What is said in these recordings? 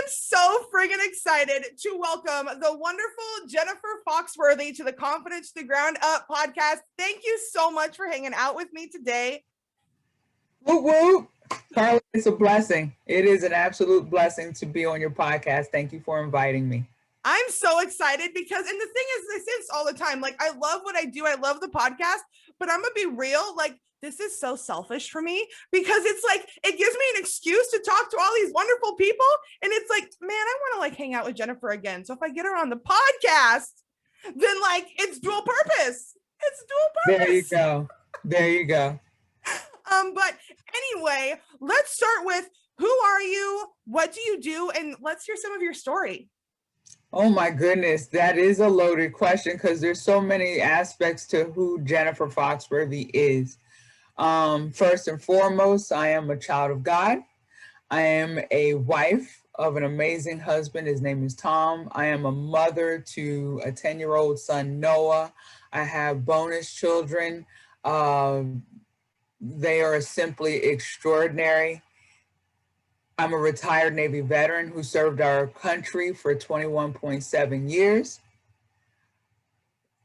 am so friggin' excited to welcome the wonderful Jennifer Foxworthy to the Confidence to the Ground Up podcast. Thank you so much for hanging out with me today. Whoop, whoop. Karleigh, it's a blessing. It is an absolute blessing to be on your podcast. Thank you for inviting me. I'm so excited because, and the thing is, I say this all the time, like, I love what I do. I love the podcast, but I'm gonna be real, like, this is so selfish for me because it's like, it gives me an excuse to talk to all these wonderful people. And it's like, man, I want to like hang out with Jennifer again. So if I get her on the podcast, then like it's dual purpose. It's dual purpose. There you go. There you go. But anyway, let's start with who are you? What do you do? And let's hear some of your story. Oh my goodness, that is a loaded question because there's so many aspects to who Jennifer Foxworthy is. First and foremost, I am a child of God. I am a wife of an amazing husband. His name is Tom. I am a mother to a 10-year-old son, Noah. I have bonus children. They are simply extraordinary. I'm a retired Navy veteran who served our country for 21.7 years.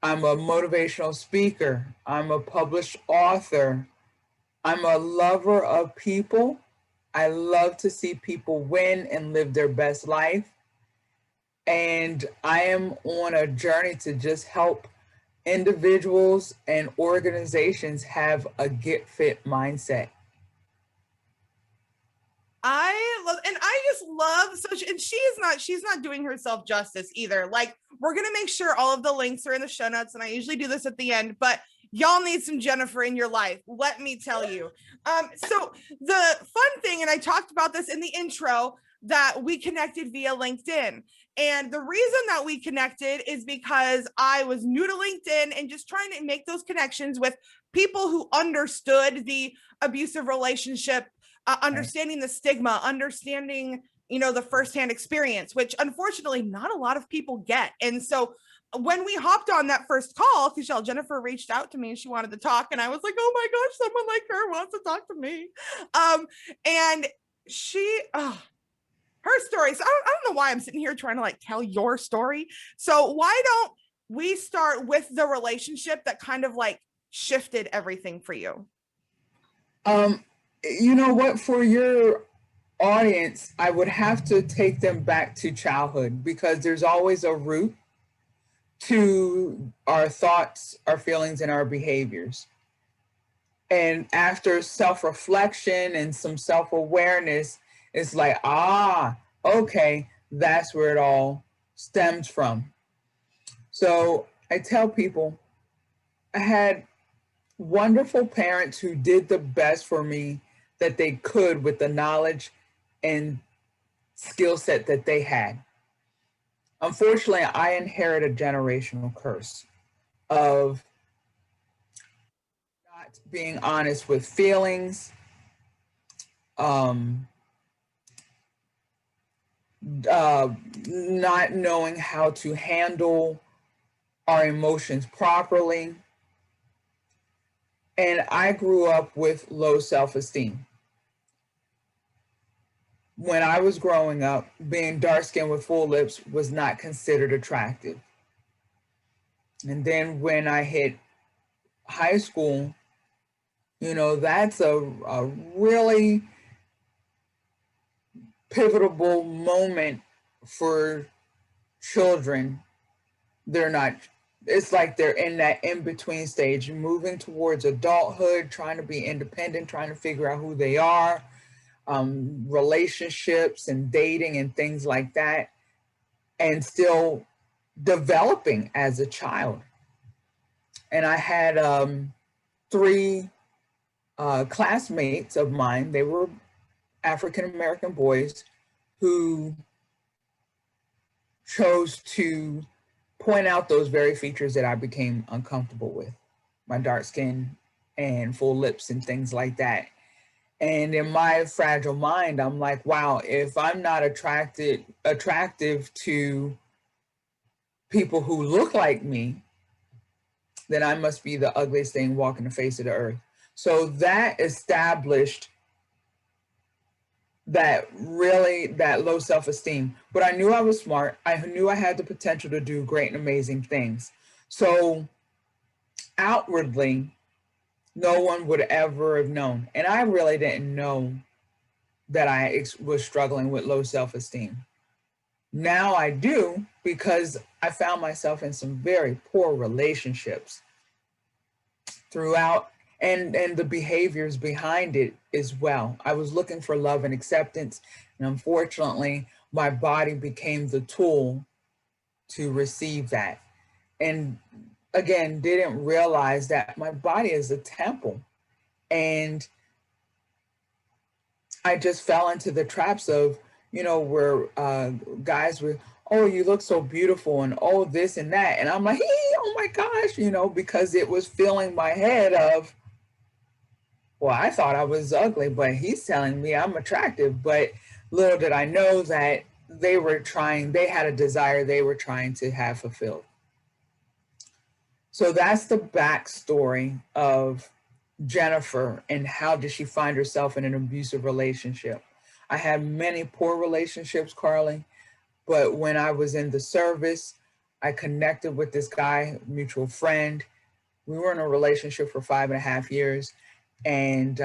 I'm a motivational speaker. I'm a published author. I'm a lover of people. I love to see people win and live their best life. And I am on a journey to just help individuals and organizations have a get fit mindset. I just love, and she's not doing herself justice either. Like, we're going to make sure all of the links are in the show notes. And I usually do this at the end, but y'all need some Jennifer in your life. Let me tell you. So the fun thing, and I talked about this in the intro, that we connected via LinkedIn. And the reason that we connected is because I was new to LinkedIn and just trying to make those connections with people who understood the abusive relationship, understanding the stigma, understanding, the firsthand experience, which unfortunately not a lot of people get. And so when we hopped on that first call, because Jennifer reached out to me and she wanted to talk, and I was like, oh my gosh, someone like her wants to talk to me. And her story. So I don't know why I'm sitting here trying to like tell your story. So why don't we start with the relationship that kind of like shifted everything for you? You know what, for your audience, I would have to take them back to childhood because there's always a root to our thoughts, our feelings, and our behaviors. And after self-reflection and some self-awareness, it's like, okay, that's where it all stems from. So I tell people I had wonderful parents who did the best for me that they could with the knowledge and skill set that they had. Unfortunately, I inherited a generational curse of not being honest with feelings, not knowing how to handle our emotions properly. And I grew up with low self-esteem. When I was growing up, being dark-skinned with full lips was not considered attractive. And then when I hit high school, that's a really pivotal moment for children. It's like they're in that in-between stage, moving towards adulthood, trying to be independent, trying to figure out who they are, relationships and dating and things like that, and still developing as a child. And I had 3 classmates of mine. They were African-American boys who chose to point out those very features that I became uncomfortable with, my dark skin and full lips and things like that. And in my fragile mind, I'm like, wow, if I'm not attractive to people who look like me, then I must be the ugliest thing walking the face of the earth. So that established that low self-esteem. But I knew I was smart. I knew I had the potential to do great and amazing things. So outwardly, no one would ever have known. And I really didn't know that I was struggling with low self-esteem. Now I do, because I found myself in some very poor relationships throughout, and the behaviors behind it as well. I was looking for love and acceptance, and unfortunately my body became the tool to receive that. And again, didn't realize that my body is a temple. And I just fell into the traps of, where guys were, oh, you look so beautiful, and oh, this and that. And I'm like, hey, oh my gosh, because it was filling my head of, well, I thought I was ugly, but he's telling me I'm attractive. But little did I know that they had a desire they were trying to have fulfilled. So that's the backstory of Jennifer, and how did she find herself in an abusive relationship. I had many poor relationships, Karleigh, but when I was in the service, I connected with this guy, mutual friend. We were in a relationship for 5.5 years, and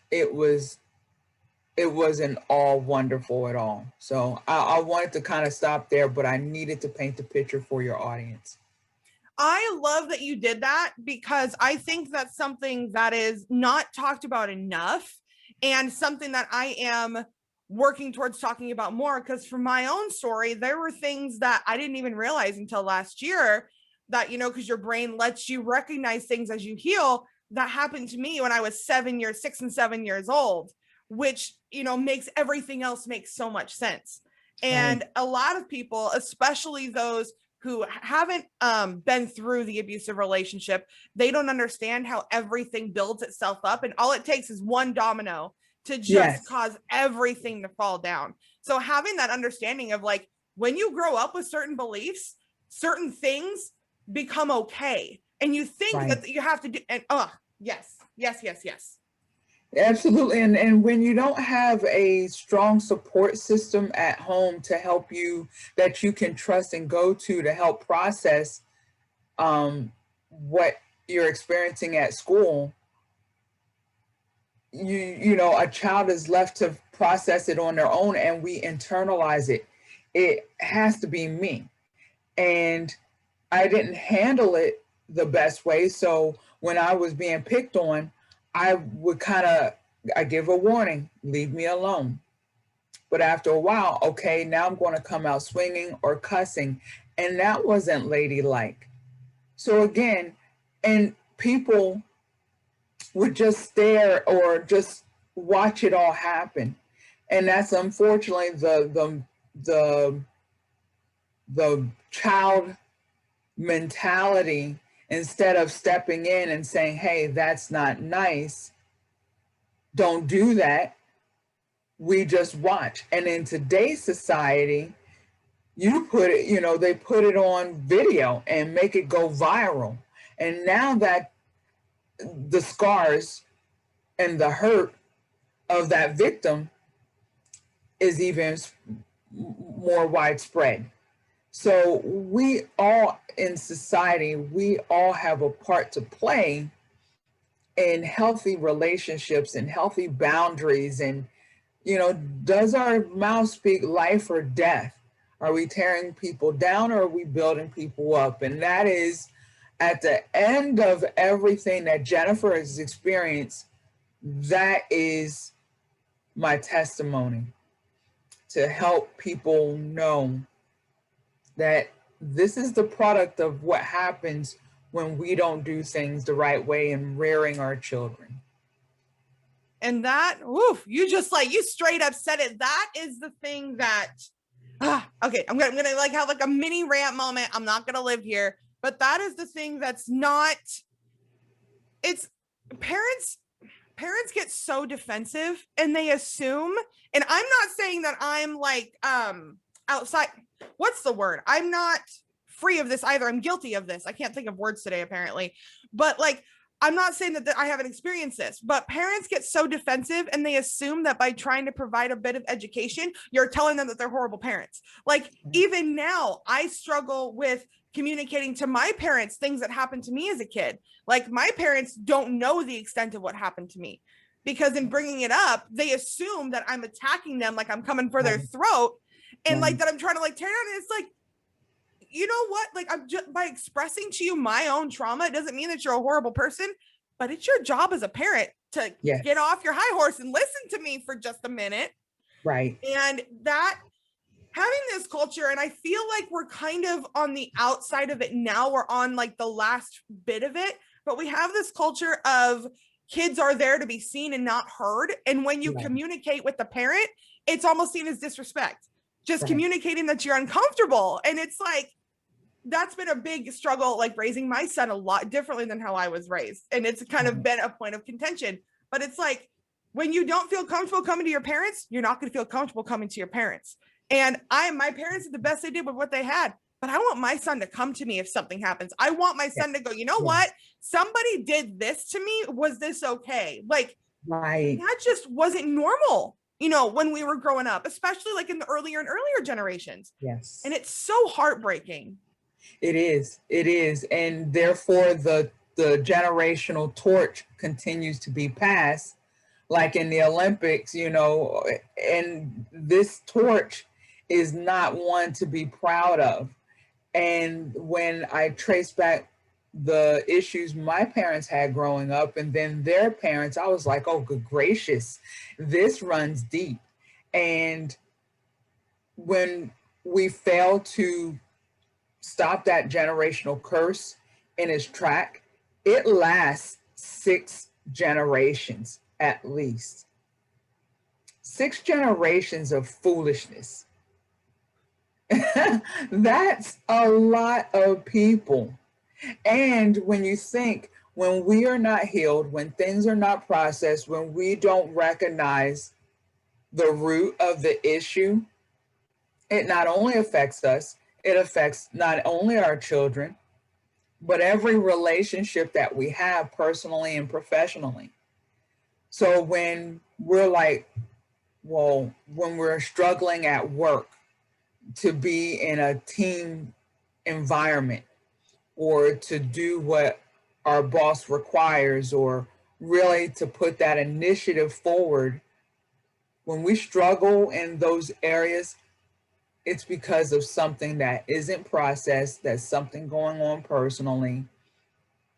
it wasn't all wonderful at all. So I wanted to kind of stop there, but I needed to paint the picture for your audience. I love that you did that, because I think that's something that is not talked about enough, and something that I am working towards talking about more. Because from my own story, there were things that I didn't even realize until last year that, because your brain lets you recognize things as you heal, that happened to me when I was 6 and 7 years old, which, makes everything else make so much sense. And a lot of people, especially those who haven't been through the abusive relationship, they don't understand how everything builds itself up. And all it takes is one domino to just cause everything to fall down. So having that understanding of, like, when you grow up with certain beliefs, certain things become okay. And you think that you have to do, and yes. Absolutely. And when you don't have a strong support system at home to help you, that you can trust and go to help process what you're experiencing at school, a child is left to process it on their own, and we internalize it. It has to be me. And I didn't handle it the best way. So when I was being picked on, I would I give a warning, leave me alone. But after a while, okay, now I'm going to come out swinging or cussing. And that wasn't ladylike. So again, and people would just stare or just watch it all happen. And that's unfortunately the child mentality. Instead of stepping in and saying, hey, that's not nice, don't do that, we just watch. And in today's society, you put it, they put it on video and make it go viral. And now that the scars and the hurt of that victim is even more widespread. So we all in society, we all have a part to play in healthy relationships and healthy boundaries. And, does our mouth speak life or death? Are we tearing people down, or are we building people up? And that is at the end of everything that Jennifer has experienced, that is my testimony, to help people know that this is the product of what happens when we don't do things the right way in rearing our children. And that, you straight up said it. That is the thing that, okay, I'm gonna have a mini rant moment. I'm not gonna live here, but that is the thing that's not, it's parents get so defensive, and they assume, and I'm not saying that I'm outside, what's the word? I'm not free of this either. I'm guilty of this. I can't think of words today, apparently. But I'm not saying that I haven't experienced this, but parents get so defensive and they assume that by trying to provide a bit of education, you're telling them that they're horrible parents. Like even now, I struggle with communicating to my parents things that happened to me as a kid. Like my parents don't know the extent of what happened to me because in bringing it up, they assume that I'm attacking them, like I'm coming for their throat and like that I'm trying to like tear down. And it's like, you know what? Like I'm just by expressing to you my own trauma, it doesn't mean that you're a horrible person, but it's your job as a parent to get off your high horse and listen to me for just a minute. Right. And that having this culture, and I feel like we're kind of on the outside of it now, we're on like the last bit of it, but we have this culture of kids are there to be seen and not heard. And when you communicate with the parent, it's almost seen as disrespect, just communicating that you're uncomfortable. And it's like, that's been a big struggle, like raising my son a lot differently than how I was raised. And it's kind of been a point of contention, but it's like, when you don't feel comfortable coming to your parents, you're not going to feel comfortable coming to your parents. And my parents did the best they did with what they had, but I want my son to come to me if something happens. I want my son to go, you know what? Somebody did this to me. Was this okay? Like, that just wasn't normal, you know, when we were growing up, especially like in the earlier and earlier generations. Yes. And it's so heartbreaking. It is. It is. And therefore, the generational torch continues to be passed, like in the Olympics, you know, and this torch is not one to be proud of. And when I trace back the issues my parents had growing up and then their parents, I was like, oh, good gracious, this runs deep. And when we fail to stop that generational curse in its track, it lasts 6 generations at least. 6 generations of foolishness. That's a lot of people. And when you think, when we are not healed, when things are not processed, when we don't recognize the root of the issue, it not only affects us, it affects not only our children, but every relationship that we have personally and professionally. So when we're like, well, when we're struggling at work to be in a team environment or to do what our boss requires or really to put that initiative forward, when we struggle in those areas, it's because of something that isn't processed, that's something going on personally.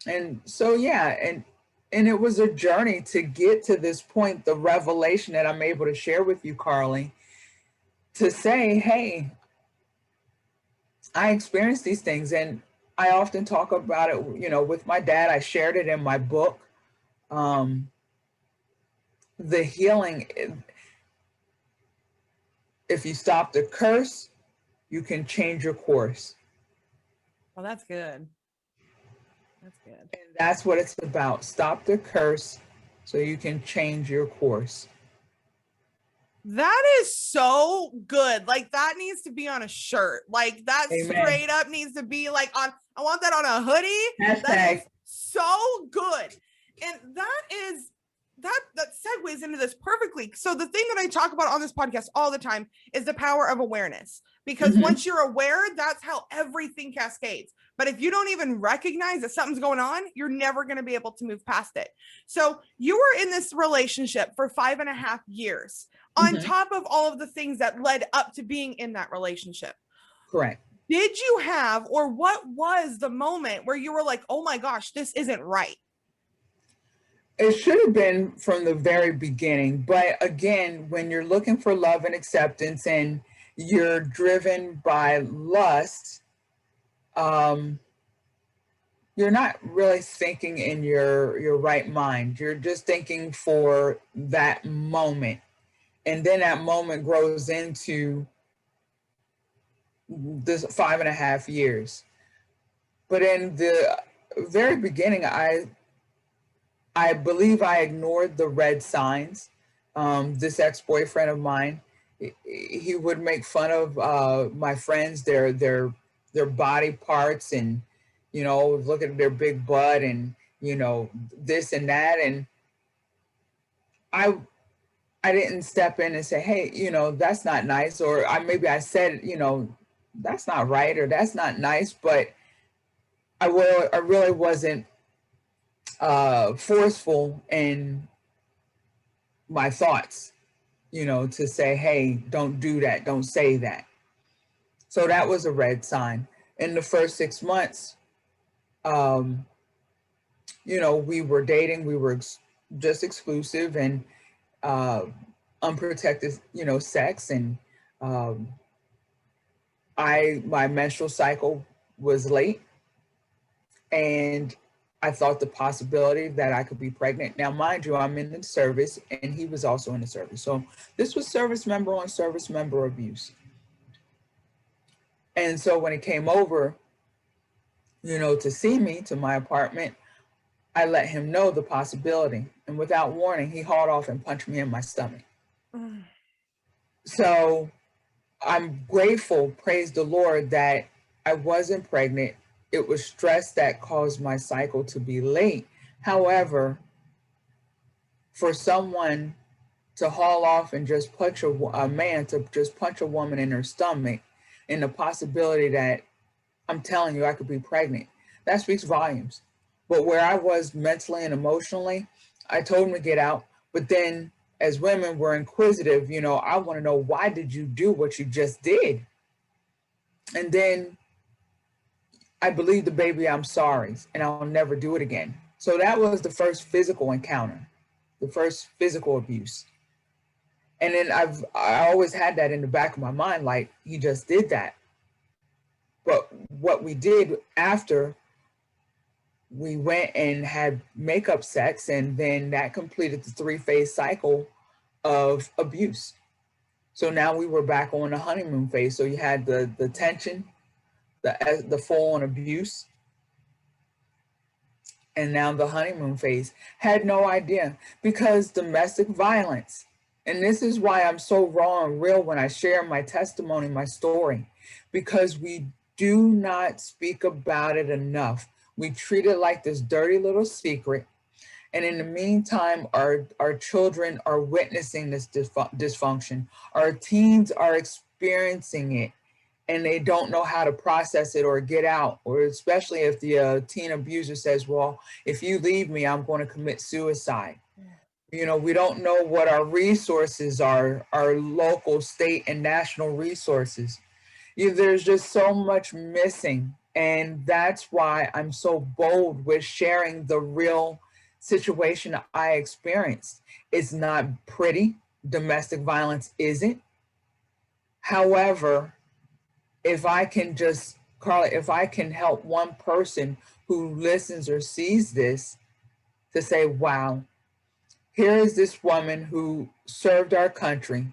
And so, and it was a journey to get to this point, the revelation that I'm able to share with you, Karleigh, to say, hey, I experienced these things. And I often talk about it, you know, with my dad. I shared it in my book. The healing, if you stop the curse, you can change your course. Well, that's good. That's good. And that's what it's about. Stop the curse so you can change your course. That is so good. Like that needs to be on a shirt. Like that straight up needs to be like on, I want that on a hoodie. Hashtag. That is so good. And that segues into this perfectly. So the thing that I talk about on this podcast all the time is the power of awareness, because once you're aware, that's how everything cascades. But if you don't even recognize that something's going on, you're never going to be able to move past it. So you were in this relationship for 5.5 years on top of all of the things that led up to being in that relationship. Correct. Did you have, or what was the moment where you were like, oh my gosh, this isn't right? It should have been from the very beginning. But again, when you're looking for love and acceptance and you're driven by lust, you're not really thinking in your right mind. You're just thinking for that moment. And then that moment grows into this 5.5 years. But in the very beginning, I believe I ignored the red signs. This ex-boyfriend of mine, he would make fun of my friends, their body parts, and, you know, look at their big butt and, this and that. And I didn't step in and say, hey, that's not nice. Or maybe I said, that's not right, or that's not nice. But I really wasn't forceful in my thoughts, to say, hey, don't do that, don't say that. So that was a red sign. In the first 6 months, we were dating, we were just exclusive and unprotected, sex. And my menstrual cycle was late, and I thought the possibility that I could be pregnant. Now, mind you, I'm in the service and he was also in the service. So this was service member on service member abuse. And so when it came over, to see me to my apartment, I let him know the possibility. And without warning, he hauled off and punched me in my stomach. So I'm grateful, praise the Lord, that I wasn't pregnant. It was stress that caused my cycle to be late. However, for someone to haul off and just punch a man to just punch a woman in her stomach, and the possibility that, I'm telling you, I could be pregnant, that speaks volumes. But where I was mentally and emotionally, I told him to get out. But then as women, we're inquisitive, I want to know, why did you do what you just did? And then I believe the baby, I'm sorry, and I'll never do it again. So that was the first physical encounter, the first physical abuse. And then I always had that in the back of my mind, like, he just did that. But what we did after, we went and had makeup sex, and then that completed the 3-phase cycle of abuse. So now we were back on the honeymoon phase. So you had the tension, the full on abuse, and now the honeymoon phase. Had no idea, because domestic violence, and this is why I'm so raw and real when I share my testimony, my story, because we do not speak about it enough. We treat it like this dirty little secret. And in the meantime, our children are witnessing this dysfunction. Our teens are experiencing it, and they don't know how to process it or get out. Or especially if the teen abuser says, well, if you leave me, I'm going to commit suicide. We don't know what our resources are, our local, state, and national resources. There's just so much missing. And that's why I'm so bold with sharing the real situation I experienced. It's not pretty. Domestic violence isn't. However, if I can just, Karleigh, if I can help one person who listens or sees this to say, wow, here is this woman who served our country,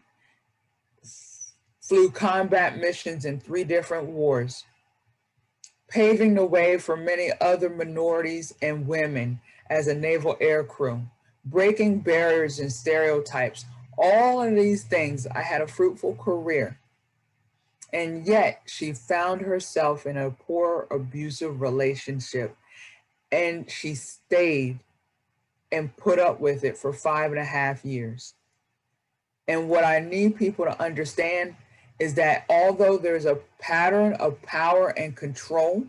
flew combat missions in 3 different wars, paving the way for many other minorities and women as a naval air crew, breaking barriers and stereotypes. All of these things, I had a fruitful career. And yet she found herself in a poor, abusive relationship. And she stayed and put up with it for 5.5 years. And what I need people to understand is that although there's a pattern of power and control,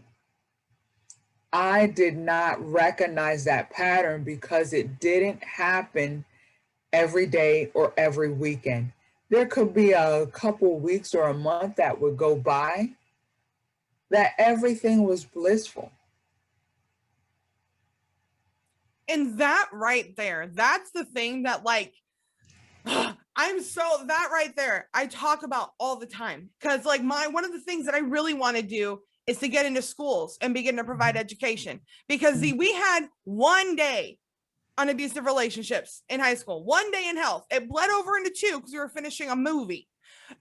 I did not recognize that pattern because it didn't happen every day or every weekend. There could be a couple weeks or a month that would go by that everything was blissful. And that right there, that's the thing that, like, that right there, I talk about all the time. Because like one of the things that I really want to do is to get into schools and begin to provide education. Because we had 1 day on abusive relationships in high school, 1 day in health. It bled over into 2 because we were finishing a movie.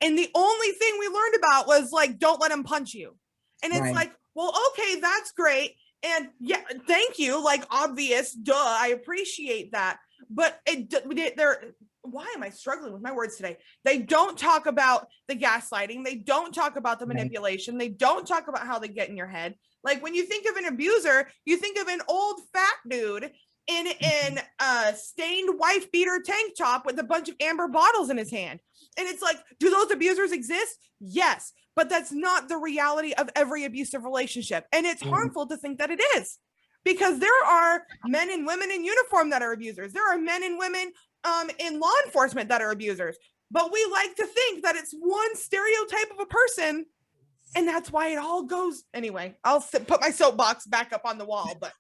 And the only thing we learned about was like, don't let him punch you. And it's like, well, okay, that's great. And yeah, thank you. Like, obvious, duh, I appreciate that. But why am I struggling with my words today? They don't talk about the gaslighting. They don't talk about the manipulation. They don't talk about how they get in your head. Like when you think of an abuser, you think of an old fat dude in a stained wife beater tank top with a bunch of amber bottles in his hand. And it's like, do those abusers exist? Yes, but that's not the reality of every abusive relationship. And it's harmful to think that it is, because there are men and women in uniform that are abusers. There are men and women in law enforcement that are abusers. But we like to think that it's one stereotype of a person. And that's why it all goes. Anyway, I'll put my soapbox back up on the wall, but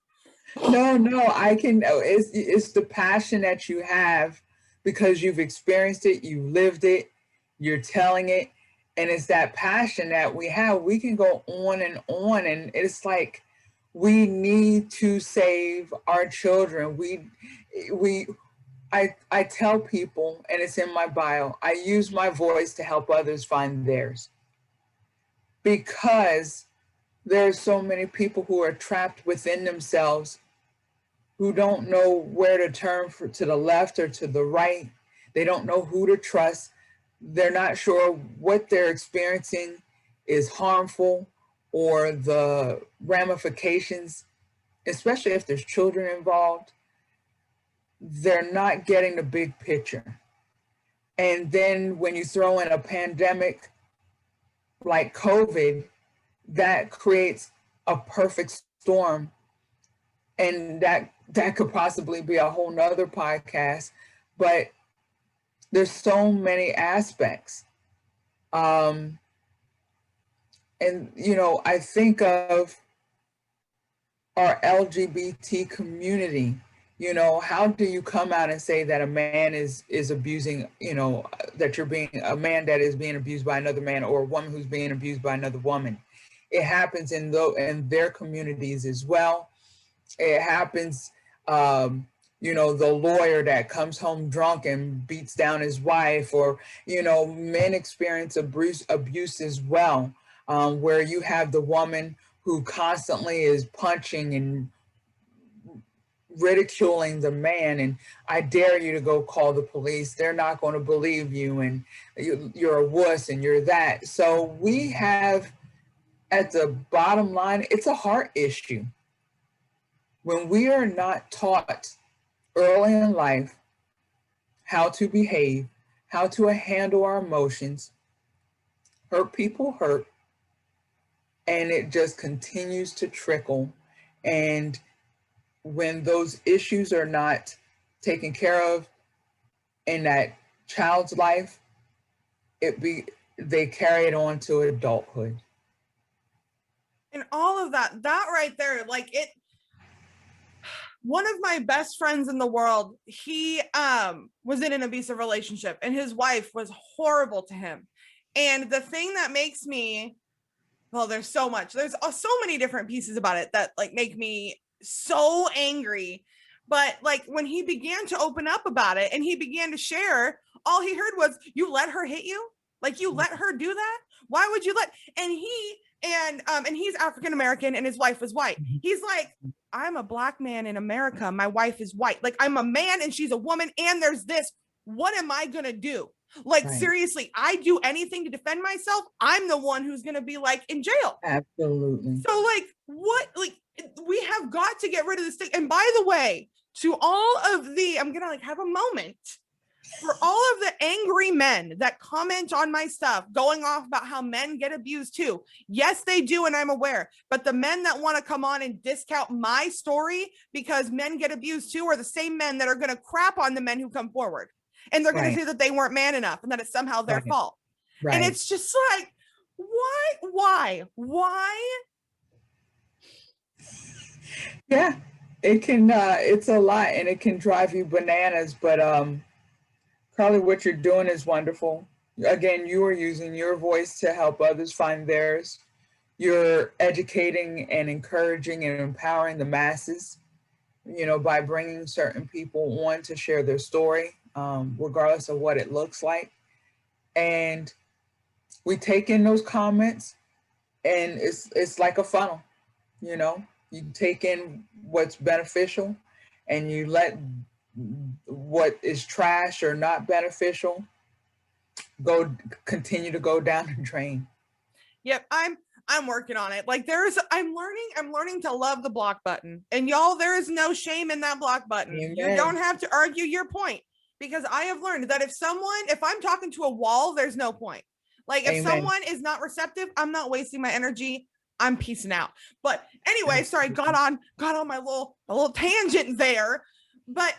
No, I can. It's the passion that you have because you've experienced it, you've lived it, you're telling it, and it's that passion that we have. We can go on, and it's like we need to save our children. I tell people, and it's in my bio, I use my voice to help others find theirs, because there are so many people who are trapped within themselves, who don't know where to turn to the left or to the right. They don't know who to trust. They're not sure what they're experiencing is harmful, or the ramifications, especially if there's children involved. They're not getting the big picture. And then when you throw in a pandemic like COVID, that creates a perfect storm. And that could possibly be a whole nother podcast, but there's so many aspects. And, I think of our LGBT community. How do you come out and say that a man is abusing, that you're being a man that is being abused by another man, or a woman who's being abused by another woman? It happens in their communities as well. It happens, the lawyer that comes home drunk and beats down his wife, or, men experience abuse as well, where you have the woman who constantly is punching and ridiculing the man, and I dare you to go call the police. They're not going to believe you, and you're a wuss, and you're that. So we have, at the bottom line, it's a heart issue. When we are not taught early in life how to behave, how to handle our emotions, hurt people hurt, and it just continues to trickle. And when those issues are not taken care of in that child's life, they carry it on to adulthood. And all of that right there, like it. One of my best friends in the world, he was in an abusive relationship, and his wife was horrible to him. And the thing that makes me, well, there's so many different pieces about it that like make me so angry. But like when he began to open up about it and he began to share, all he heard was, "You let her hit you? Like you let her do that? Why would you let?" And he's African American and his wife was white. He's like, "I'm a black man in America. My wife is white. Like I'm a man and she's a woman, and there's this. What am I gonna do? Like right. Seriously, I do anything to defend myself. I'm the one who's gonna be like in jail." Absolutely. So like what? Like we have got to get rid of this thing. And by the way, to all of I'm gonna like have a moment for all of the angry men that comment on my stuff, going off about how men get abused too. Yes, they do, and I'm aware. But the men that want to come on and discount my story because men get abused too are the same men that are going to crap on the men who come forward. And they're going to say that they weren't man enough and that it's somehow their fault. Right. And it's just like, why? Yeah, it can, it's a lot, and it can drive you bananas, but, Karleigh, what you're doing is wonderful. Again, you are using your voice to help others find theirs. You're educating and encouraging and empowering the masses, by bringing certain people on to share their story, regardless of what it looks like. And we take in those comments, and it's like a funnel, you take in what's beneficial, and you let what is trash or not beneficial, continue to go down the drain. Yep, I'm working on it. Like I'm learning to love the block button. And y'all, there is no shame in that block button. Amen. You don't have to argue your point, because I have learned that if I'm talking to a wall, there's no point. Like if Amen. someone is not receptive, I'm not wasting my energy. I'm peacing out. But anyway, sorry, got on my little tangent there. But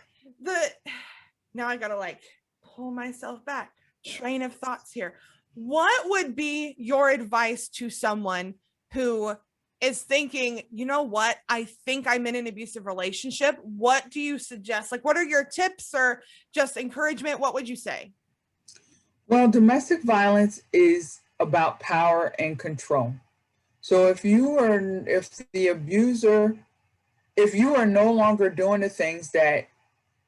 now I gotta like pull myself back. Train of thoughts here. What would be your advice to someone who is thinking, you know what, I think I'm in an abusive relationship? What do you suggest? Like, what are your tips or just encouragement? What would you say? Well, domestic violence is about power and control. So if you are no longer doing the things that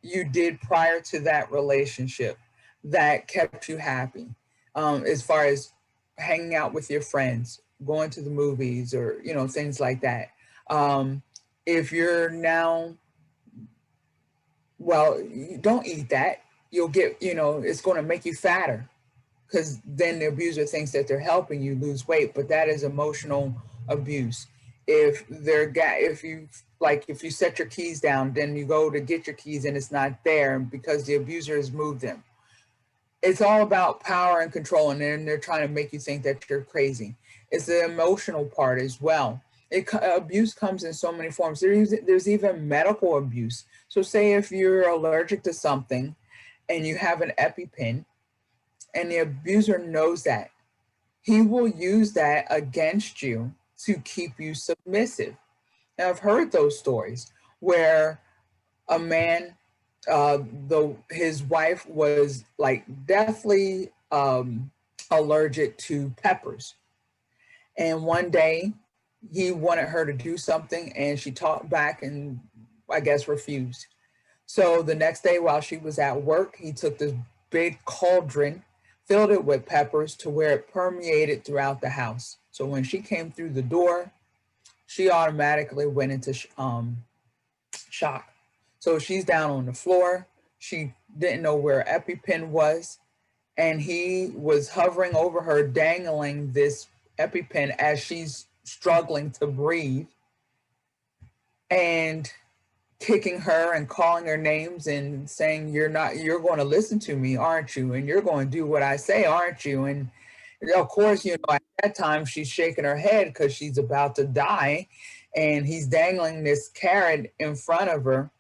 you did prior to that relationship that kept you happy, as far as hanging out with your friends, going to the movies, or things like that. If you're now, well, you don't eat that. You'll get, it's going to make you fatter, because then the abuser thinks that they're helping you lose weight, but that is emotional abuse. If you set your keys down, then you go to get your keys and it's not there because the abuser has moved them. It's all about power and control, and then they're trying to make you think that you're crazy. It's the emotional part as well. Abuse comes in so many forms. There's even medical abuse. So say if you're allergic to something and you have an EpiPen, and the abuser knows that, he will use that against you to keep you submissive. Now, I've heard those stories where a man, his wife was like deathly allergic to peppers. And one day he wanted her to do something, and she talked back and I guess refused. So the next day while she was at work, he took this big cauldron, filled it with peppers to where it permeated throughout the house. So when she came through the door, she automatically went into shock. So she's down on the floor. She didn't know where EpiPen was. And he was hovering over her, dangling this EpiPen as she's struggling to breathe, and kicking her and calling her names and saying, you're going to listen to me, aren't you? And you're going to do what I say, aren't you? And of course, at that time she's shaking her head because she's about to die, and he's dangling this carrot in front of her.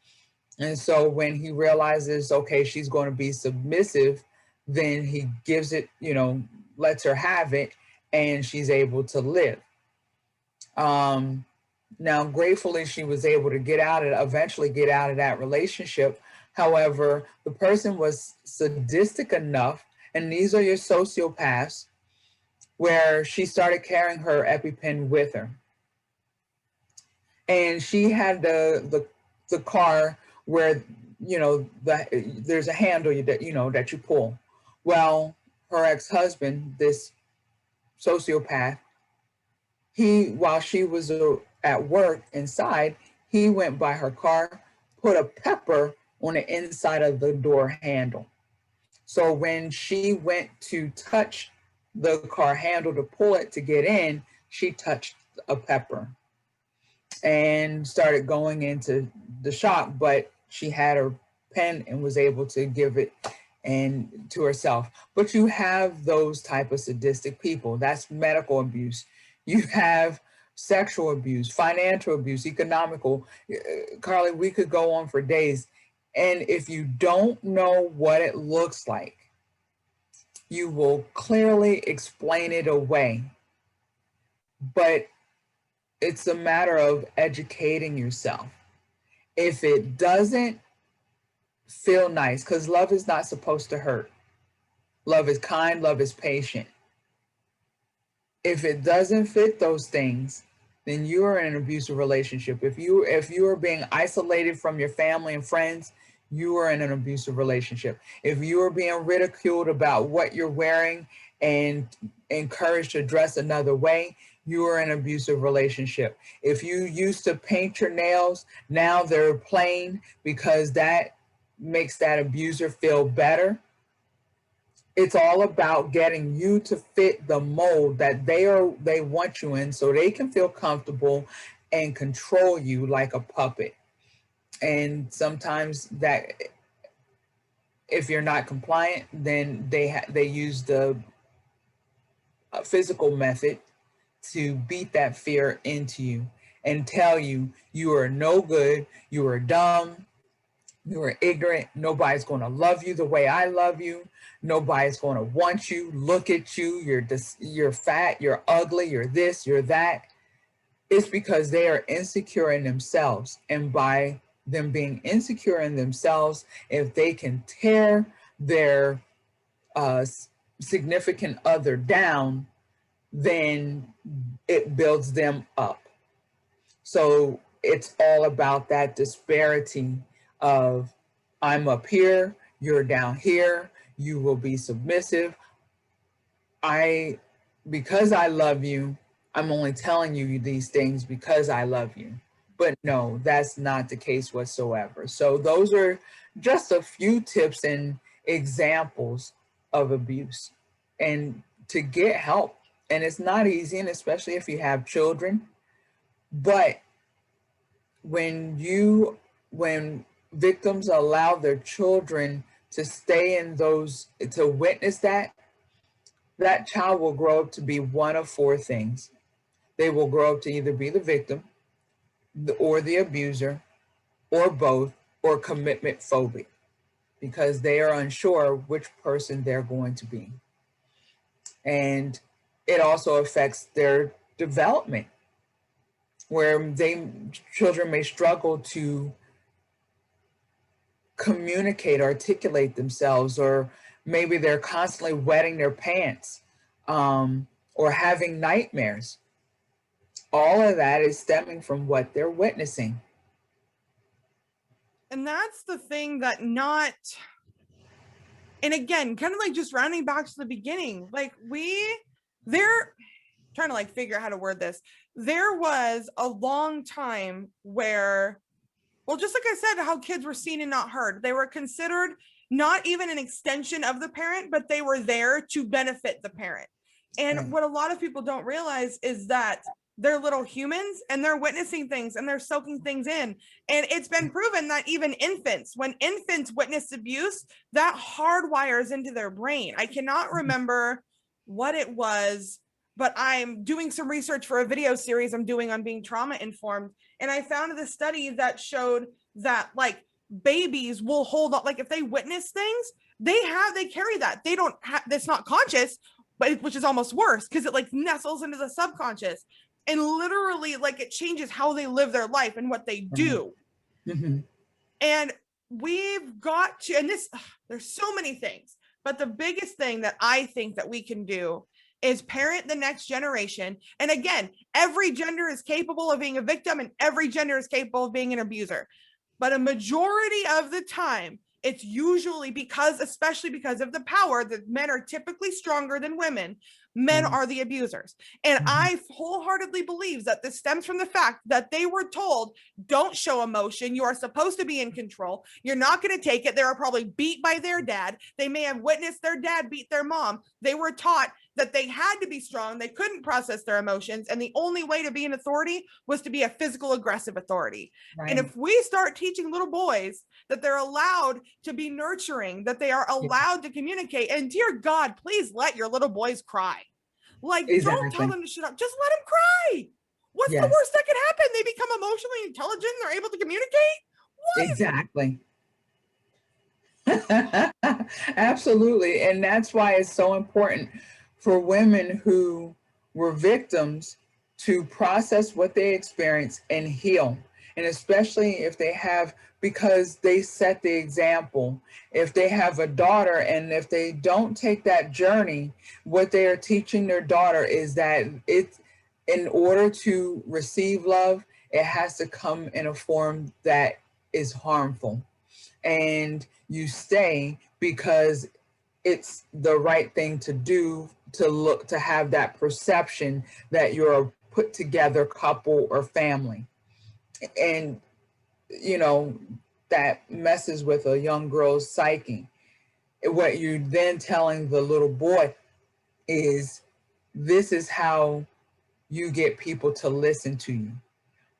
And so when he realizes, okay, she's going to be submissive, then he gives it, lets her have it, and she's able to live. Now, gratefully, she was able to eventually get out of that relationship. However, the person was sadistic enough, and these are your sociopaths, where she started carrying her EpiPen with her. And she had the car where, there's a handle that you pull. Well, her ex-husband, this sociopath, while she was at work inside, he went by her car, put a pepper on the inside of the door handle. So when she went to touch the car handle to pull it to get in, she touched a pepper and started going into the shock, but she had her pen and was able to give it and to herself. But you have those type of sadistic people. That's medical abuse. You have sexual abuse, financial abuse, economical. Karleigh, we could go on for days. And if you don't know what it looks like, you will clearly explain it away. But it's a matter of educating yourself. If it doesn't feel nice, because love is not supposed to hurt. Love is kind, love is patient. If it doesn't fit those things, then you are in an abusive relationship. If you are being isolated from your family and friends, you are in an abusive relationship. If you are being ridiculed about what you're wearing and encouraged to dress another way, you are in an abusive relationship. If you used to paint your nails, now they're plain because that makes that abuser feel better. It's all about getting you to fit the mold that they want you in, so they can feel comfortable and control you like a puppet. And sometimes that, if you're not compliant, then they use the physical method to beat that fear into you and tell you you are no good, you are dumb, you are ignorant, nobody's going to love you the way I love you, nobody's going to want you, look at you, you're fat, you're ugly, you're this, you're that. It's because they are insecure in themselves, and by them being insecure in themselves, if they can tear their significant other down, then it builds them up. So it's all about that disparity of, I'm up here, you're down here, you will be submissive. Because I love you, I'm only telling you these things because I love you. But no, that's not the case whatsoever. So those are just a few tips and examples of abuse, and to get help. And it's not easy, and especially if you have children. But when victims allow their children to stay in those, to witness that child will grow up to be one of four things. They will grow up to either be the victim, or the abuser, or both, or commitment phobic, because they are unsure which person they're going to be. And it also affects their development, where children may struggle to communicate, articulate themselves, or maybe they're constantly wetting their pants, or having nightmares. All of that is stemming from what they're witnessing. And that's the thing that and again, kind of like just rounding back to the beginning, like they're trying to like figure out how to word this. There was a long time where, well, just like I said, how kids were seen and not heard. They were considered not even an extension of the parent, but they were there to benefit the parent. And what a lot of people don't realize is that they're little humans, and they're witnessing things, and they're soaking things in. And it's been proven that even infants, when infants witness abuse, that hardwires into their brain. I cannot remember what it was, but I'm doing some research for a video series I'm doing on being trauma informed. And I found this study that showed that like babies will hold on, like if they witness things, they carry that. They don't have, that's not conscious, but which is almost worse because it like nestles into the subconscious, and literally like it changes how they live their life and what they do. Mm-hmm. And we've got to, and there's so many things, but the biggest thing that I think that we can do is parent the next generation. And again, every gender is capable of being a victim, and every gender is capable of being an abuser. But a majority of the time, it's usually especially because of the power, that men are typically stronger than women. Men are the abusers. And I wholeheartedly believe that this stems from the fact that they were told, don't show emotion. You are supposed to be in control. You're not going to take it. They were probably beat by their dad. They may have witnessed their dad beat their mom. They were taught that they had to be strong. They couldn't process their emotions. And the only way to be an authority was to be a physical, aggressive authority. Right. And if we start teaching little boys that they're allowed to be nurturing, that they are allowed to communicate, and dear God, please let your little boys cry. Like, don't tell them to shut up. Just let them cry. What's the worst that could happen? They become emotionally intelligent. They're able to communicate. What? Exactly. Absolutely. And that's why it's so important for women who were victims to process what they experience and heal. And especially if they have, because they set the example. If they have a daughter, and if they don't take that journey, what they are teaching their daughter is that it's, in order to receive love, it has to come in a form that is harmful. And you stay because it's the right thing to do, to have that perception that you're a put together couple or family. And, you know, that messes with a young girl's psyche. What you're then telling the little boy is, this is how you get people to listen to you,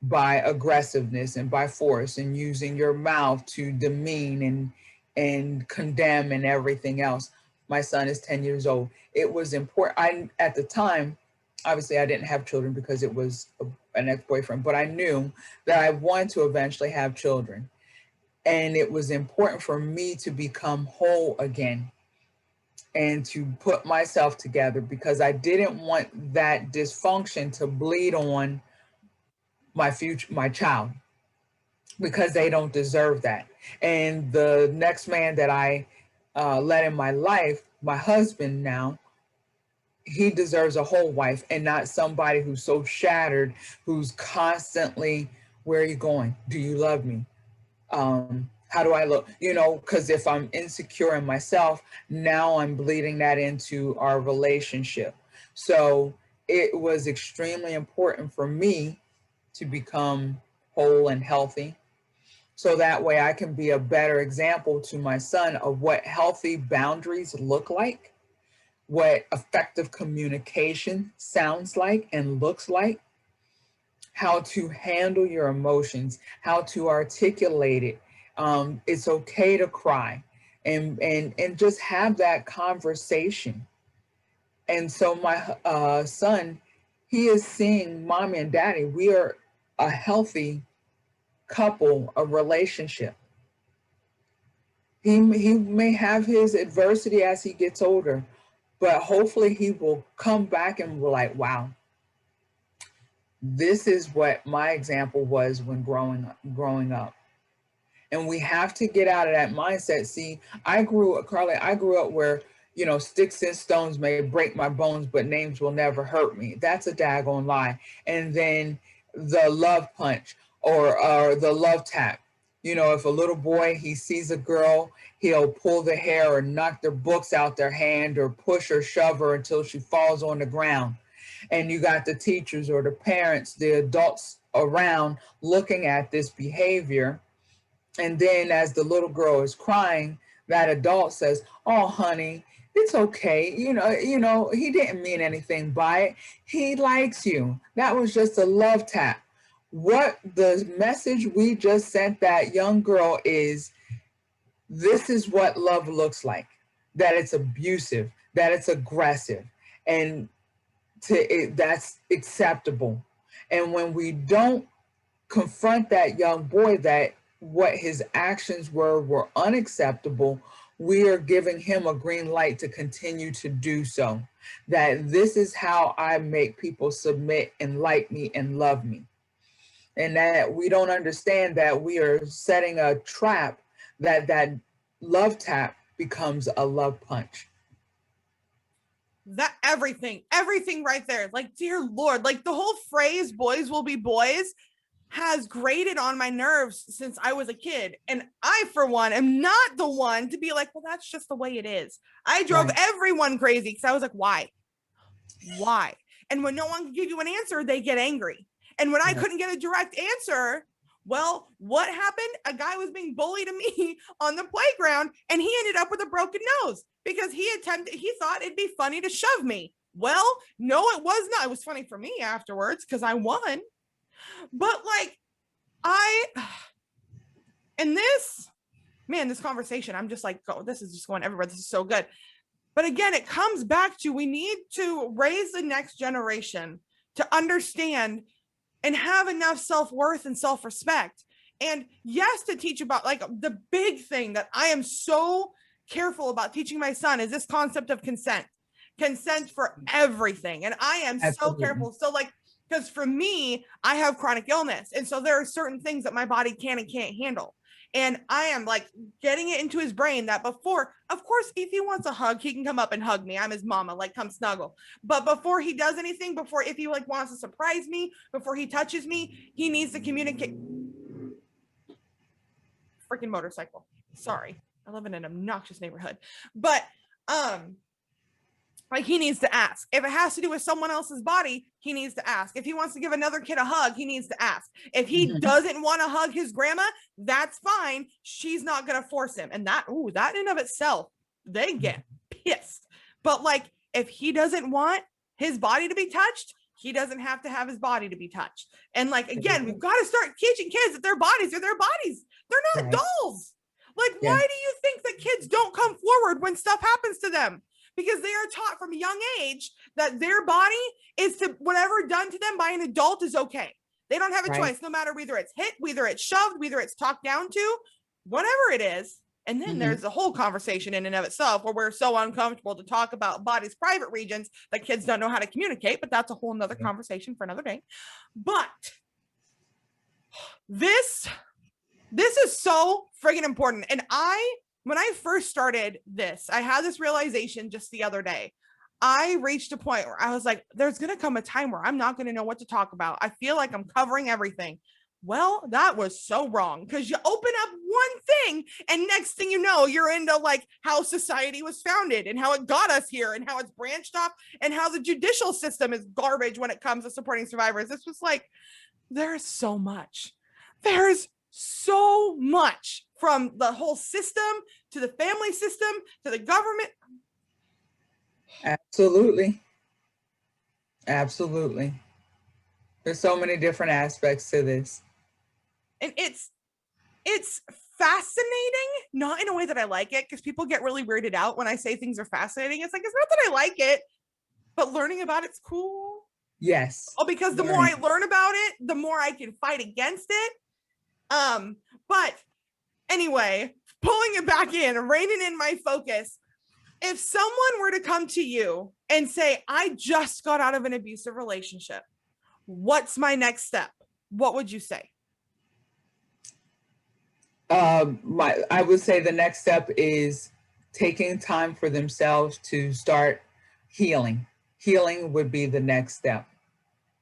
by aggressiveness and by force and using your mouth to demean and condemn and everything else. My son is 10 years old. It was important. At the time, obviously I didn't have children because it was an ex-boyfriend, but I knew that I wanted to eventually have children. And it was important for me to become whole again and to put myself together, because I didn't want that dysfunction to bleed on my child, because they don't deserve that. And the next man that I let in my life, my husband now, he deserves a whole wife and not somebody who's so shattered, who's constantly, where are you going? Do you love me? How do I look? You know, because if I'm insecure in myself, now I'm bleeding that into our relationship. So it was extremely important for me to become whole and healthy, so that way I can be a better example to my son of what healthy boundaries look like, what effective communication sounds like and looks like, how to handle your emotions, how to articulate it. It's okay to cry, and just have that conversation. And so my son, he is seeing mommy and daddy. We are a healthy couple, a relationship. He may have his adversity as he gets older, but hopefully he will come back and be like, wow, this is what my example was when growing up. And we have to get out of that mindset. See, Karleigh, I grew up where, you know, sticks and stones may break my bones, but names will never hurt me. That's a daggone lie. And then the love punch, or the love tap. You know, if a little boy, he sees a girl, he'll pull the hair or knock their books out their hand or push or shove her until she falls on the ground. And you got the teachers or the parents, the adults around looking at this behavior. And then as the little girl is crying, that adult says, "Oh, honey, it's okay. He didn't mean anything by it. He likes you. That was just a love tap." What the message we just sent that young girl is, this is what love looks like, that it's abusive, that it's aggressive, and that's acceptable. And when we don't confront that young boy that what his actions were unacceptable, we are giving him a green light to continue to do so. That this is how I make people submit and like me and love me. And that we don't understand that we are setting a trap, that love tap becomes a love punch. That everything right there. Like, dear Lord, like the whole phrase "boys will be boys" has grated on my nerves since I was a kid. And I, for one, am not the one to be like, well, that's just the way it is. I drove everyone crazy because I was like, why? And when no one can give you an answer, they get angry. And when I couldn't get a direct answer, well, what happened? A guy was being bullied to me on the playground, and he ended up with a broken nose because he thought it'd be funny to shove me. Well, no, it was not. It was funny for me afterwards because I won. But like, this conversation, I'm just like, oh, this is just going everywhere. This is so good. But again, it comes back to, we need to raise the next generation to understand and have enough self-worth and self-respect. And yes, to teach about, like, the big thing that I am so careful about teaching my son is this concept of consent for everything. And I am so careful. So like, because for me, I have chronic illness. And so there are certain things that my body can and can't handle. And I am like getting it into his brain that before, of course, if he wants a hug, he can come up and hug me. I'm his mama, like, come snuggle. But before he does anything, if he like wants to surprise me, before he touches me, he needs to communicate. Freaking motorcycle. Sorry. I live in an obnoxious neighborhood. But Like, he needs to ask. If it has to do with someone else's body, he needs to ask. If he wants to give another kid a hug, he needs to ask. If he doesn't want to hug his grandma, that's fine. She's not going to force him. And that in and of itself, they get pissed. But like, if he doesn't want his body to be touched, he doesn't have to have his body to be touched. And like, again, we've got to start teaching kids that their bodies are their bodies. They're not dolls. Like, why do you think that kids don't come forward when stuff happens to them? Because they are taught from a young age that their body is to whatever done to them by an adult is okay. They don't have a choice, no matter whether it's hit, whether it's shoved, whether it's talked down to, whatever it is. And then there's the whole conversation in and of itself where we're so uncomfortable to talk about body's private regions that kids don't know how to communicate, but that's a whole nother conversation for another day. But this is so friggin' important. And when I first started this, I had this realization just the other day. I reached a point where I was like, there's going to come a time where I'm not going to know what to talk about. I feel like I'm covering everything. Well, that was so wrong, because you open up one thing and next thing you know, you're into like how society was founded and how it got us here and how it's branched off and how the judicial system is garbage when it comes to supporting survivors. It's just like, there's so much. There's so much, from the whole system to the family system to the government. Absolutely. Absolutely. There's so many different aspects to this. And it's fascinating, not in a way that I like it, because people get really weirded out when I say things are fascinating. It's like, it's not that I like it, but learning about it's cool. Yes. Oh, because the more I learn about it, the more I can fight against it. But anyway, pulling it back in, reining in my focus. If someone were to come to you and say, I just got out of an abusive relationship, what's my next step? What would you say? I would say the next step is taking time for themselves to start healing. Healing would be the next step.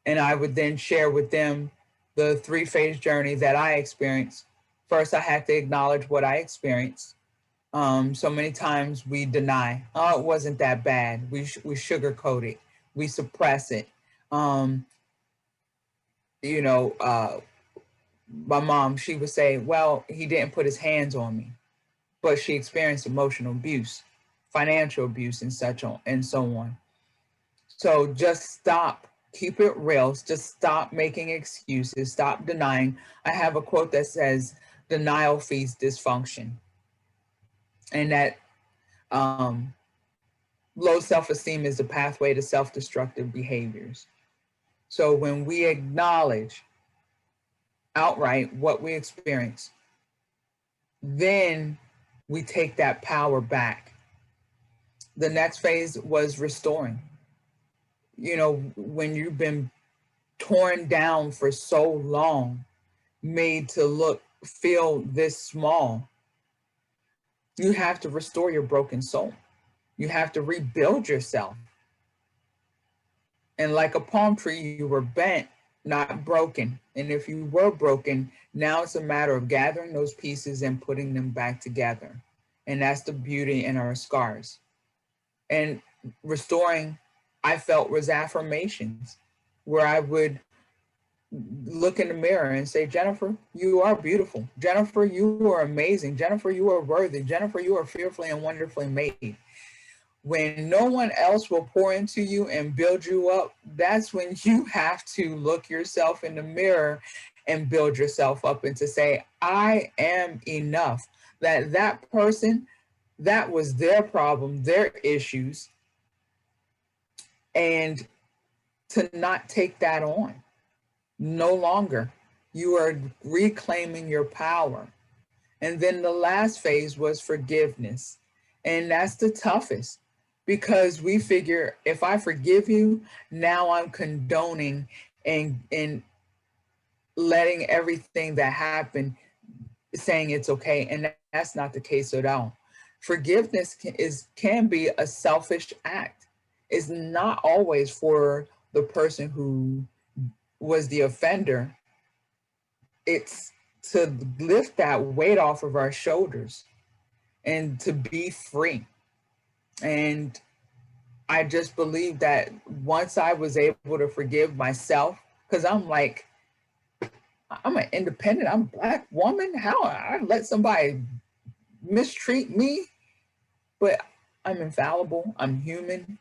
And I would then share with them the 3-phase journey that I experienced. First, I had to acknowledge what I experienced. So many times we deny, oh, it wasn't that bad. We sugarcoat it. We suppress it. My mom, she would say, well, he didn't put his hands on me, but she experienced emotional abuse, financial abuse, and so on. So just stop. Keep it real. Just stop making excuses. Stop denying. I have a quote that says, denial feeds dysfunction. And that low self-esteem is the pathway to self-destructive behaviors. So when we acknowledge outright what we experience, then we take that power back. The next phase was restoring. When you've been torn down for so long, made to feel this small, you have to restore your broken soul. You have to rebuild yourself. And like a palm tree, you were bent, not broken. And if you were broken, now it's a matter of gathering those pieces and putting them back together. And that's the beauty in our scars. And restoring, I felt, was affirmations, where I would look in the mirror and say, Jennifer, you are beautiful. Jennifer, you are amazing. Jennifer, you are worthy. Jennifer, you are fearfully and wonderfully made. When no one else will pour into you and build you up, that's when you have to look yourself in the mirror and build yourself up, and to say, I am enough. That person, that was their problem, their issues, and to not take that on. No longer. You are reclaiming your power. And then the last phase was forgiveness. And that's the toughest, because we figure, if I forgive you, now I'm condoning and letting everything that happened, saying it's okay. And that's not the case at all. Forgiveness can be a selfish act. It's not always for the person who was the offender. It's to lift that weight off of our shoulders and to be free. And I just believe that once I was able to forgive myself, because I'm like, I'm an independent, I'm a Black woman. How I let somebody mistreat me? But I'm infallible. I'm human.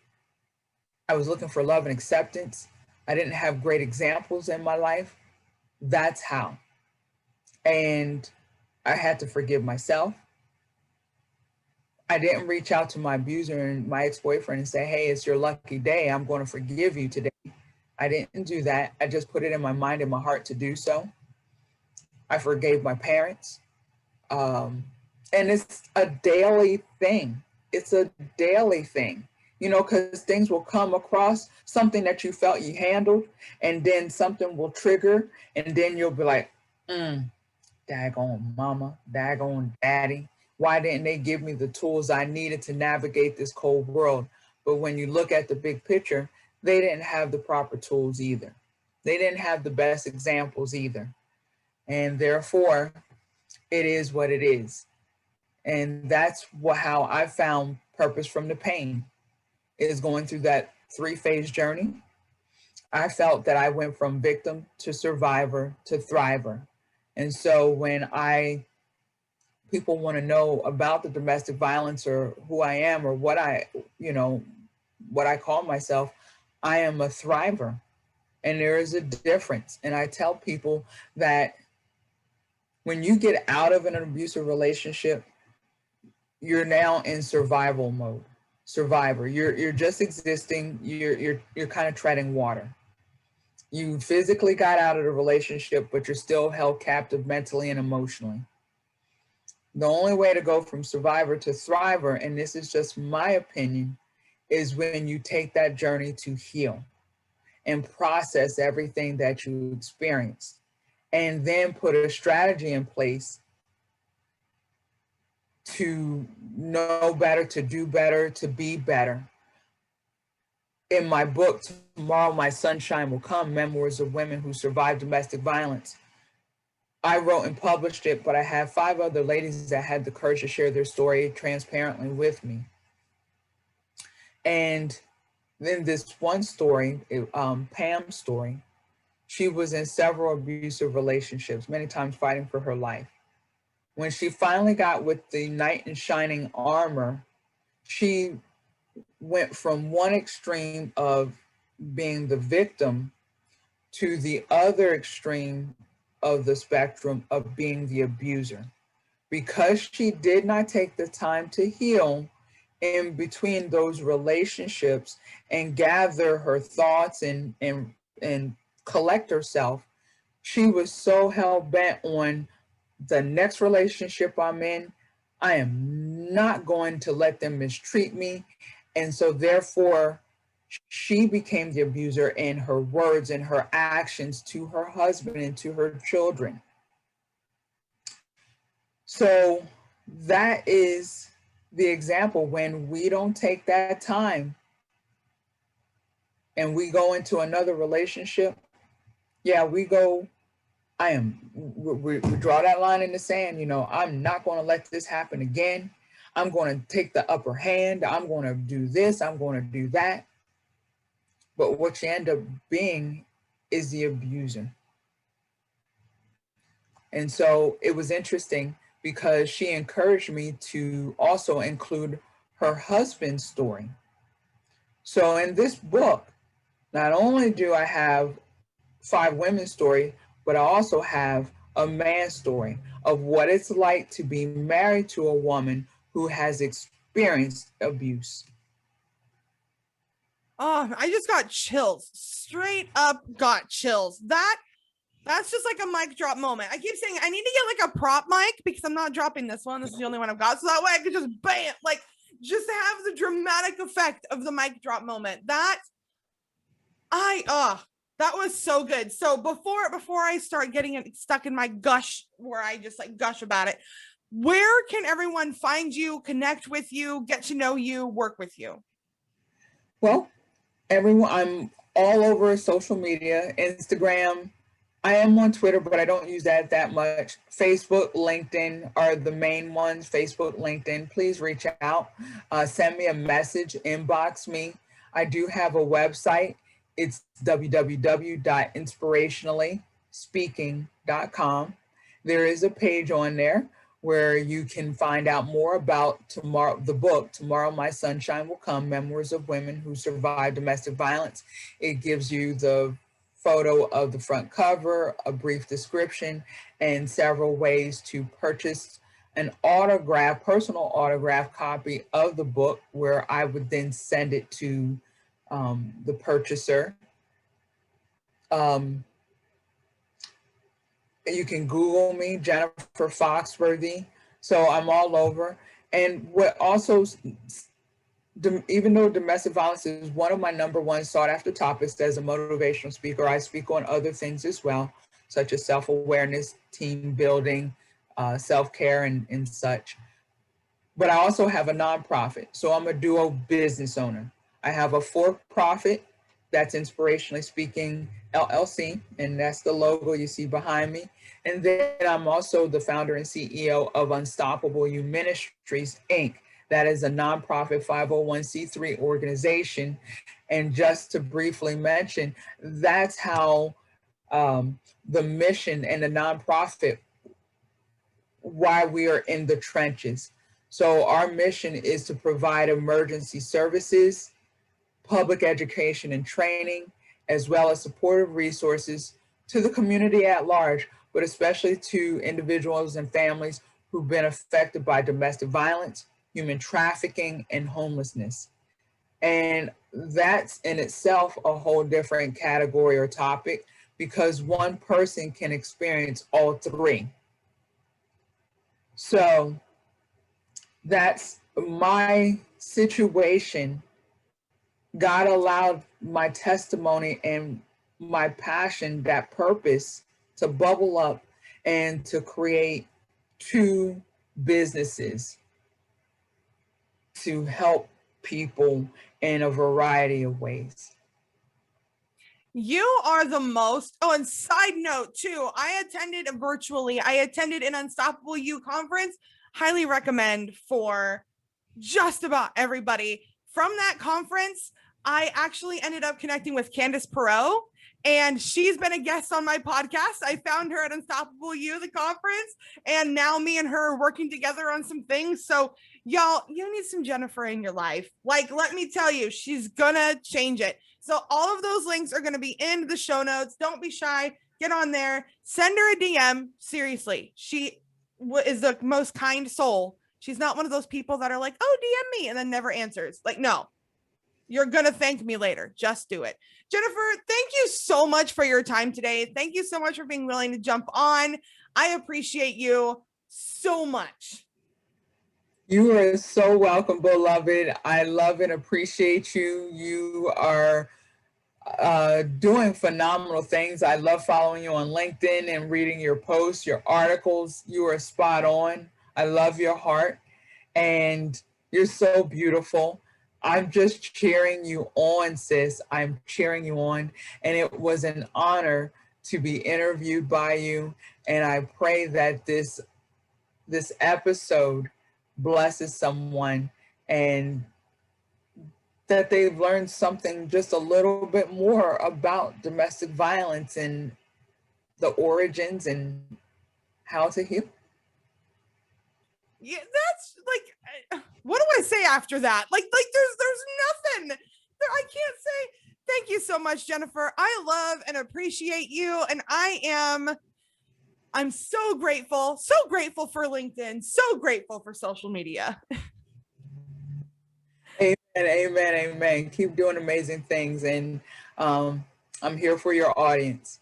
I was looking for love and acceptance. I didn't have great examples in my life. That's how. And I had to forgive myself. I didn't reach out to my abuser and my ex-boyfriend and say, hey, it's your lucky day. I'm going to forgive you today. I didn't do that. I just put it in my mind and my heart to do so. I forgave my parents. And it's a daily thing. It's a daily thing, you know, because things will come across something that you felt you handled, and then something will trigger, and then you'll be like, daggone mama, daggone daddy. Why didn't they give me the tools I needed to navigate this cold world? But when you look at the big picture, they didn't have the proper tools either. They didn't have the best examples either. And therefore, it is what it is. And that's how I found purpose from the pain, is going through that 3-phase journey. I felt that I went from victim to survivor to thriver. And so when people want to know about the domestic violence or who I am or what I call myself, I am a thriver. And there is a difference. And I tell people that when you get out of an abusive relationship, you're now in survival mode. Survivor. You're just existing. You're kind of treading water. You physically got out of the relationship, but you're still held captive mentally and emotionally. The only way to go from survivor to thriver, and this is just my opinion, is when you take that journey to heal and process everything that you experienced, and then put a strategy in place to know better, to do better, to be better. In my book, Tomorrow My Sunshine Will Come, Memoirs of Women Who Survived Domestic Violence, I wrote and published it, but I have 5 other ladies that had the courage to share their story transparently with me. And then this one story, Pam's story, she was in several abusive relationships, many times fighting for her life. When she finally got with the knight in shining armor, she went from one extreme of being the victim to the other extreme of the spectrum of being the abuser. Because she did not take the time to heal in between those relationships and gather her thoughts and collect herself, she was so hell-bent on the next relationship I'm in, I am not going to let them mistreat me. And so therefore, she became the abuser in her words and her actions to her husband and to her children. So that is the example. When we don't take that time and we go into another relationship, we draw that line in the sand. You know, I'm not going to let this happen again. I'm going to take the upper hand. I'm going to do this. I'm going to do that. But what you end up being is the abuser. And so it was interesting because she encouraged me to also include her husband's story. So in this book, not only do I have 5 women's story, but I also have a man's story of what it's like to be married to a woman who has experienced abuse. Oh, I just got chills. Straight up got chills. That's just like a mic drop moment. I keep saying I need to get like a prop mic because I'm not dropping this one. This is the only one I've got. So that way I could just bam, like just have the dramatic effect of the mic drop moment. That was so good. So before I start getting it stuck in my gush where I just like gush about it, where can everyone find you, connect with you, get to know you, work with you? Well, everyone, I'm all over social media, Instagram. I am on Twitter, but I don't use that much. Facebook, LinkedIn are the main ones. Facebook, LinkedIn. Please reach out. Send me a message. Inbox me. I do have a website. It's www.inspirationallyspeaking.com. There is a page on there where you can find out more about the book, Tomorrow My Sunshine Will Come, Memoirs of Women Who Survived Domestic Violence. It gives you the photo of the front cover, a brief description, and several ways to purchase an personal autograph copy of the book, where I would then send it to the purchaser. You can Google me, Jennifer Foxworthy. So I'm all over. And what also, even though domestic violence is one of my #1 sought after topics as a motivational speaker, I speak on other things as well, such as self-awareness, team building, self-care, and such. But I also have a nonprofit. So I'm a dual business owner. I have a for-profit, that's Inspirationally Speaking LLC, and that's the logo you see behind me. And then I'm also the founder and CEO of Unstoppable You Ministries, Inc. That is a nonprofit 501c3 organization. And just to briefly mention, that's how the mission and the nonprofit, why we are in the trenches. So our mission is to provide emergency services, public education and training, as well as supportive resources to the community at large, but especially to individuals and families who've been affected by domestic violence, human trafficking, and homelessness. And that's in itself a whole different category or topic, because one person can experience all three. So that's my situation. God allowed my testimony and my passion, that purpose, to bubble up and to create 2 businesses to help people in a variety of ways. You are the most. Oh, and side note too, I attended an Unstoppable You conference. Highly recommend for just about everybody. From that conference, I actually ended up connecting with Candace Perot, and she's been a guest on my podcast. I found her at Unstoppable You, the conference, and now me and her are working together on some things. So y'all, you need some Jennifer in your life. Like, let me tell you, she's gonna change it. So all of those links are going to be in the show notes. Don't be shy. Get on there. Send her a DM. Seriously, she is the most kind soul. She's not one of those people that are like, oh, DM me, and then never answers. Like, no, you're going to thank me later. Just do it. Jennifer, thank you so much for your time today. Thank you so much for being willing to jump on. I appreciate you so much. You are so welcome, beloved. I love and appreciate you. You are doing phenomenal things. I love following you on LinkedIn and reading your posts, your articles. You are spot on. I love your heart, and you're so beautiful. I'm just cheering you on, sis. I'm cheering you on. And it was an honor to be interviewed by you. And I pray that this episode blesses someone, and that they've learned something just a little bit more about domestic violence and the origins and how to heal. Yeah, that's like, what do I say after that? Like there's nothing there. I can't say. Thank you so much, Jennifer. I love and appreciate you. And I'm so grateful for LinkedIn, so grateful for social media. Amen, amen, amen. Keep doing amazing things. And I'm here for your audience.